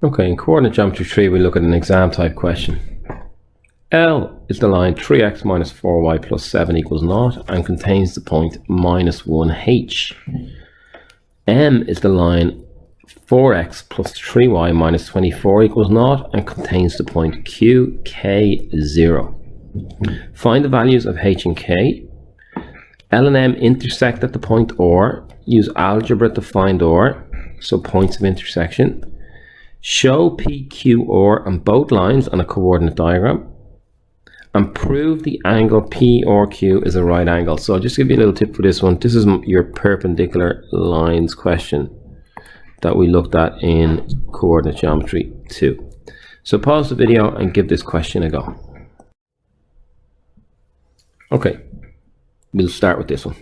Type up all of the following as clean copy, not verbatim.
Okay, in coordinate geometry 3, we look at an exam type question. L is the line 3x minus 4y plus 7 equals 0 and contains the point minus 1h. M is the line 4x plus 3y minus 24 equals 0 and contains the point Q, K, 0. Find the values of h and k. L and M intersect at the point R. Use algebra to find R, so points of intersection. Show P, Q, R on both lines on a coordinate diagram. And prove the angle PRQ is a right angle. So I'll just give you a little tip for this one. This is your perpendicular lines question that we looked at in coordinate geometry 2. So pause the video and give this question a go. Okay, we'll start with this one.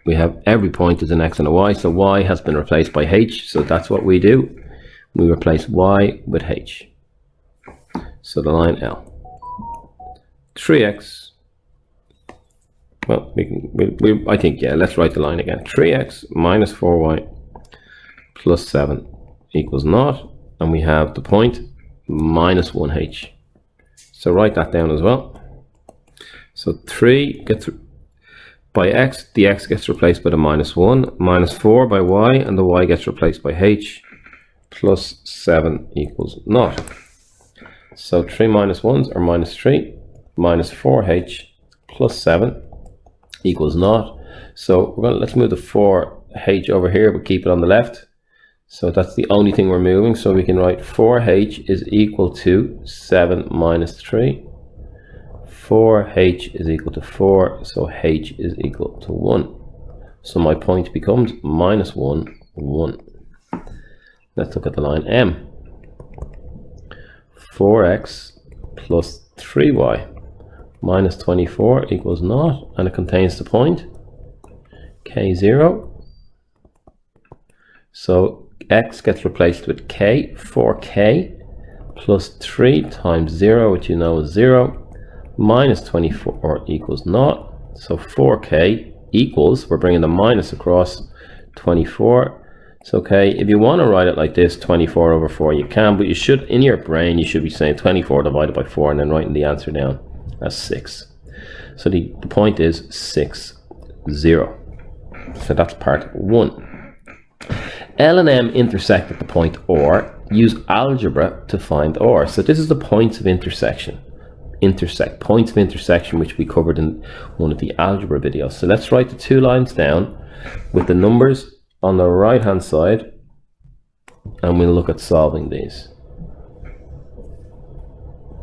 We have every point is an x and a y, so y has been replaced by h, so that's what we do. We replace y with h. So the line L. 3x, well, I think, yeah, let's write the line again. 3x minus 4y plus 7 equals 0, and we have the point minus 1h. So write that down as well. So 3 gets by x, the x gets replaced by the minus 1, minus 4 by y, and the y gets replaced by h, plus 7 equals 0. So 3 minus 1s are minus 3, minus 4h plus 7 equals 0. So let's move the 4h over here, but keep it on the left. So that's the only thing we're moving. So we can write 4h is equal to 7 minus 3. 4h is equal to 4, so h is equal to 1. So my point becomes minus 1, 1. Let's look at the line M. 4x plus 3y minus 24 equals 0, and it contains the point K0. So x gets replaced with k, 4k plus 3 times 0, which you know is 0, minus 24 equals 0. So 4k equals, we're bringing the minus across, 24. So okay, if you want to write it like this, 24 over 4, you can, but you should, in your brain, you should be saying 24 divided by 4 and then writing the answer down as 6. So the point is 6, 0. So that's part 1. L and M intersect at the point R. Use algebra to find R. So this is the points of intersection. Points of intersection, which we covered in one of the algebra videos. So let's write the two lines down with the numbers on the right hand side, and we'll look at solving these.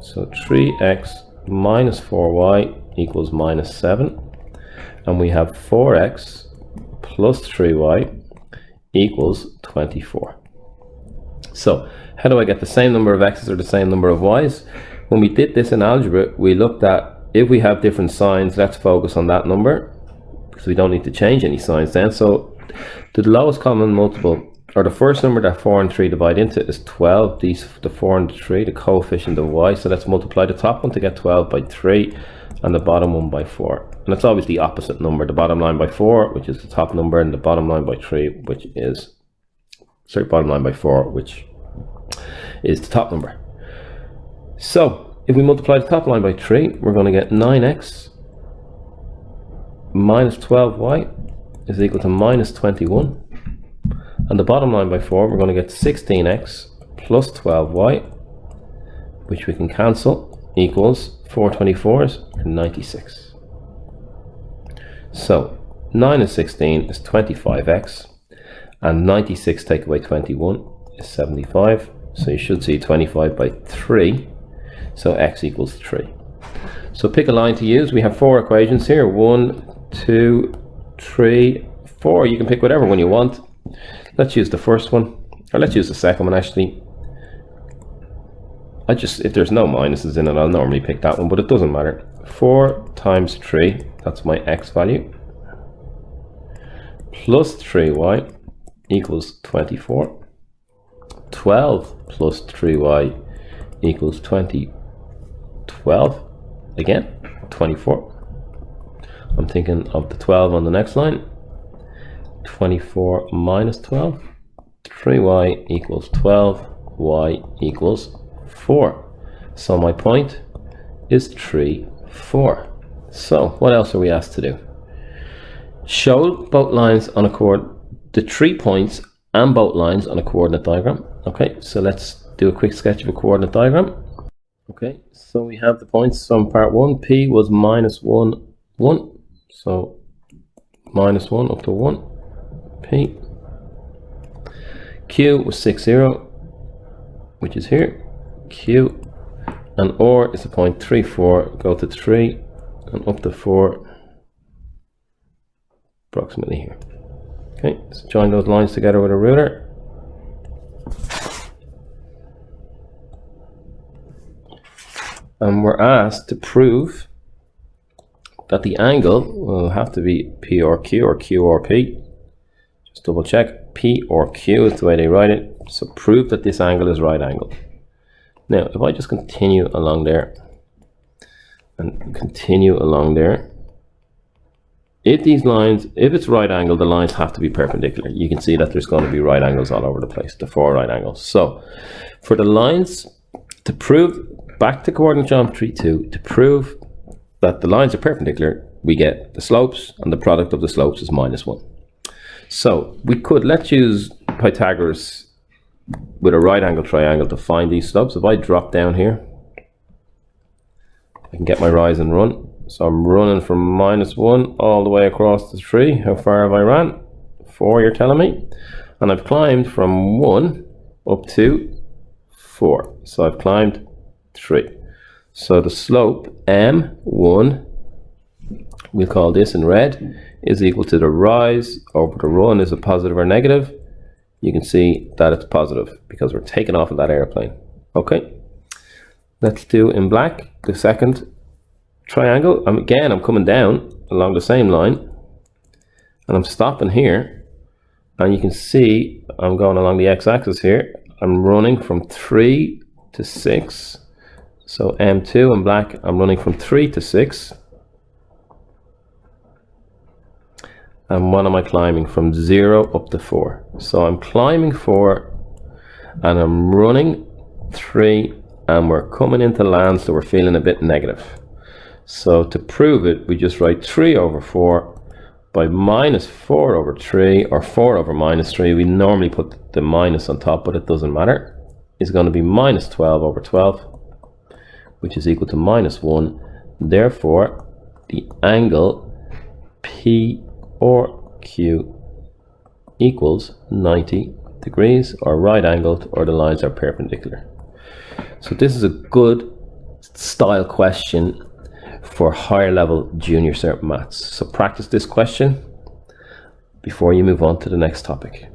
So 3x minus 4y equals minus 7, and we have 4x plus 3y equals 24. So how do I get the same number of x's or the same number of y's? When we did this in algebra, we looked at, if we have different signs, let's focus on that number, because we don't need to change any signs then. So the lowest common multiple, or the first number that 4 and 3 divide into, is 12. The 4 and the 3, the coefficient of y. So let's multiply the top one to get 12 by 3, and the bottom one by 4. And it's always the opposite number, the bottom line by 4, which is the top number, and the bottom line by 3, which is, sorry, bottom line by 4, which is the top number. So if we multiply the top line by 3, we're going to get 9x minus 12y is equal to minus 21. And the bottom line by 4, we're going to get 16x plus 12y, which we can cancel, equals 4 24s, 96. So 9 and 16 is 25x, and 96 take away 21 is 75. So you should see 25 by 3, so x equals 3. So pick a line to use. We have 4 equations here, 1, 2, 3, 4. You can pick whatever one you want. Let's use the first one, or let's use the second one actually. If there's no minuses in it, I'll normally pick that one, but it doesn't matter. 4 times 3, that's my x value, plus 3y equals 24. 12 plus 3y equals 12 again, 24. I'm thinking of the 12 on the next line. 24 minus 12, 3y equals 12, y equals 4. So my point is 3, 4. So what else are we asked to do? Show both lines on the 3 points and both lines on a coordinate diagram. Okay, so let's do a quick sketch of a coordinate diagram. Okay, so we have the points from part 1. P was minus 1, 1. So minus 1 up to 1. P. Q was 6, 0, which is here. Q. And R is the point 3, 4. Go to 3 and up to 4. Approximately here. Okay, so join those lines together with a ruler. And we're asked to prove that the angle will have to be P or Q or Q or P. Just double check. P or Q is the way they write it. So prove that this angle is right angle. Now, if I just continue along there and continue along there, if these lines, if it's right angle, the lines have to be perpendicular. You can see that there's going to be right angles all over the place, the 4 right angles. So for the lines, to prove, back to coordinate geometry 2, to prove that the lines are perpendicular, we get the slopes, and the product of the slopes is minus 1. So we could, let's use Pythagoras with a right angle triangle to find these slopes. If I drop down here, I can get my rise and run. So I'm running from minus 1 all the way across the 3. How far have I ran? 4, you're telling me. And I've climbed from 1 up to 4. So I've climbed 3. So the slope M1, we'll call this in red, is equal to the rise over the run. Is it positive or negative? You can see that it's positive because we're taking off of that airplane. Okay, let's do in black the second triangle. Again, I'm coming down along the same line and I'm stopping here, and you can see I'm going along the x-axis here. I'm running from 3 to 6. So M2 in black, I'm running from 3 to 6. And what am I climbing? From 0 up to 4. So I'm climbing 4 and I'm running 3, and we're coming into land, so we're feeling a bit negative. So to prove it, we just write 3 over 4 by minus 4 over 3, or 4 over minus 3. We normally put the minus on top, but it doesn't matter. It's going to be minus 12 over 12, which is equal to minus 1. Therefore, the angle P or Q equals 90 degrees, or right angled, or the lines are perpendicular. So this is a good style question for higher level junior cert maths. So practice this question before you move on to the next topic.